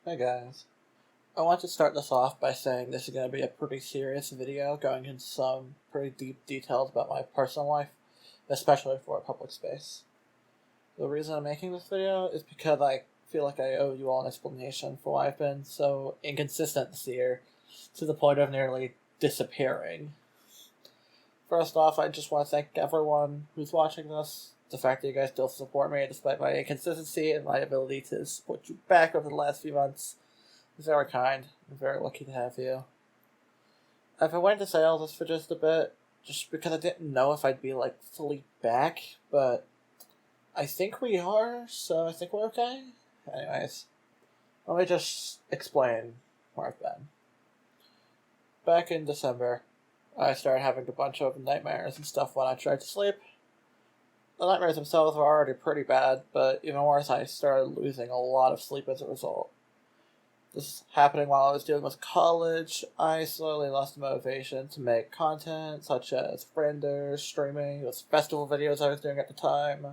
Hey guys, I want to start this off by saying this is going to be a pretty serious video going into some pretty deep details about my personal life, especially for a public space. The reason I'm making this video is because I feel like I owe you all an explanation for why I've been so inconsistent this year, to the point of nearly disappearing. First off, I just want to thank everyone who's watching this. The fact that you guys still support me despite my inconsistency and my ability to support you back over the last few months is very kind. I'm very lucky to have you. I've been waiting to say all this for just a bit, just because I didn't know if I'd be, fully back, but I think we are, so I think we're okay. Anyways, let me just explain where I've been. Back in December, I started having a bunch of nightmares and stuff when I tried to sleep. The nightmares themselves were already pretty bad, but even worse, I started losing a lot of sleep as a result. This was happening while I was dealing with college. I slowly lost the motivation to make content, such as renders, streaming, those festival videos I was doing at the time.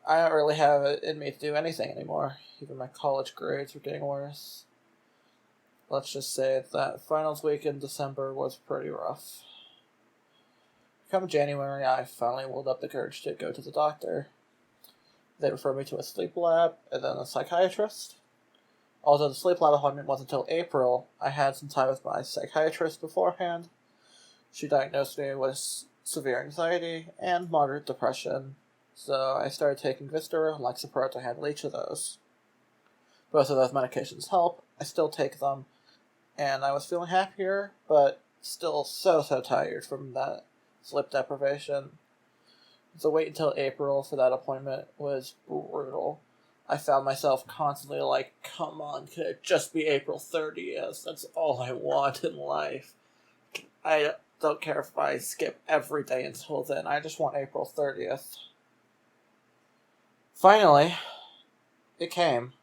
I don't really have it in me to do anything anymore. Even my college grades were getting worse. Let's just say that finals week in December was pretty rough. Come January, I finally wheeled up the courage to go to the doctor. They referred me to a sleep lab and then a psychiatrist. Although the sleep lab appointment wasn't until April, I had some time with my psychiatrist beforehand. She diagnosed me with severe anxiety and moderate depression, so I started taking Vistar and Lexapro to handle each of those. Both of those medications help, I still take them, and I was feeling happier, but still so tired from that sleep deprivation. The wait until April for that appointment was brutal. I found myself constantly like, come on, could it just be April 30th? That's all I want in life. I don't care if I skip every day until then. I just want April 30th. Finally, it came.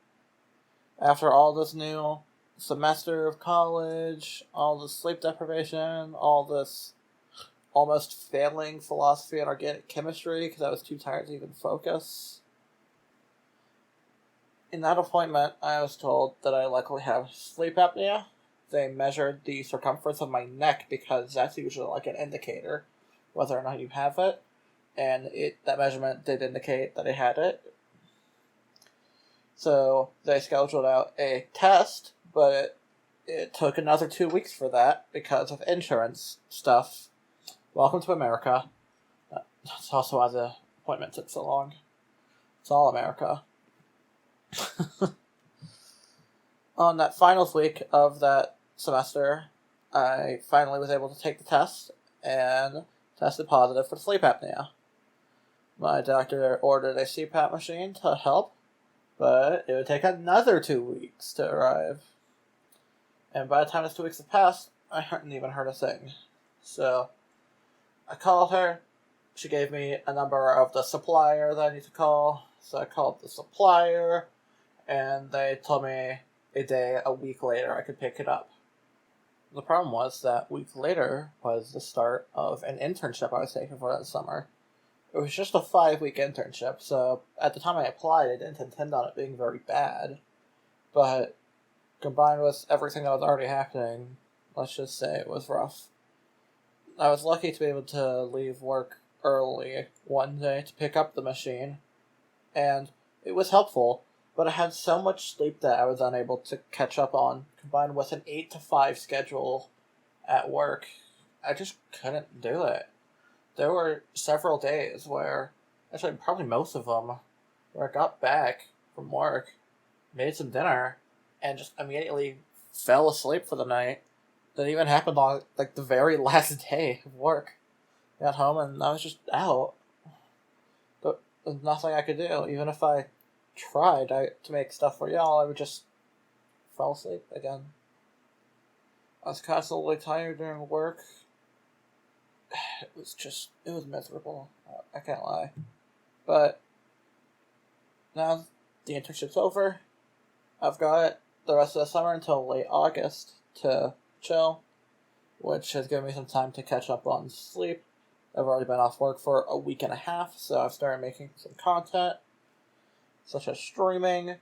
After all this new semester of college, all this sleep deprivation, all this almost failing philosophy and organic chemistry because I was too tired to even focus. In that appointment, I was told that I likely have sleep apnea. They measured the circumference of my neck because that's usually like an indicator whether or not you have it, and that measurement did indicate that I had it. So they scheduled out a test, but it took another 2 weeks for that because of insurance stuff. Welcome to America. That's also why the appointment took so long. It's all America. On that finals week of that semester, I finally was able to take the test and tested positive for sleep apnea. My doctor ordered a CPAP machine to help, but it would take another 2 weeks to arrive. And by the time those 2 weeks had passed, I hadn't even heard a thing. So I called her. She gave me a number of the supplier that I need to call. So I called the supplier, and they told me a week later I could pick it up. The problem was that week later was the start of an internship I was taking for that summer. It was just a 5-week internship, so at the time I applied, I didn't intend on it being very bad. But combined with everything that was already happening, let's just say it was rough. I was lucky to be able to leave work early one day to pick up the machine, and it was helpful, but I had so much sleep that I was unable to catch up on, combined with an 8 to 5 schedule at work. I just couldn't do it. There were several days where, actually probably most of them, where I got back from work, made some dinner, and just immediately fell asleep for the night. That even happened on, the very last day of work. I got home and I was just out. But there's nothing I could do. Even if I tried to make stuff for y'all, I would just fall asleep again. I was constantly tired during work. It was miserable. I can't lie. But now the internship's over. I've got the rest of the summer until late August to chill, which has given me some time to catch up on sleep. I've already been off work for a week and a half, so I've started making some content, such as streaming.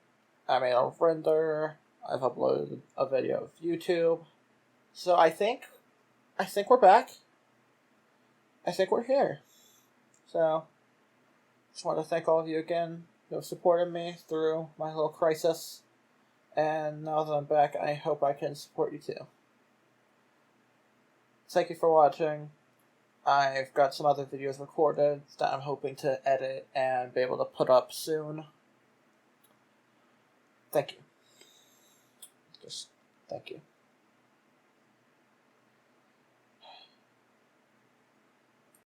I made a render. I've uploaded a video of YouTube. So I think we're back. I think we're here. So, just want to thank all of you again who have supported me through my little crisis. And now that I'm back, I hope I can support you too. Thank you for watching. I've got some other videos recorded that I'm hoping to edit and be able to put up soon. Thank you. Just thank you.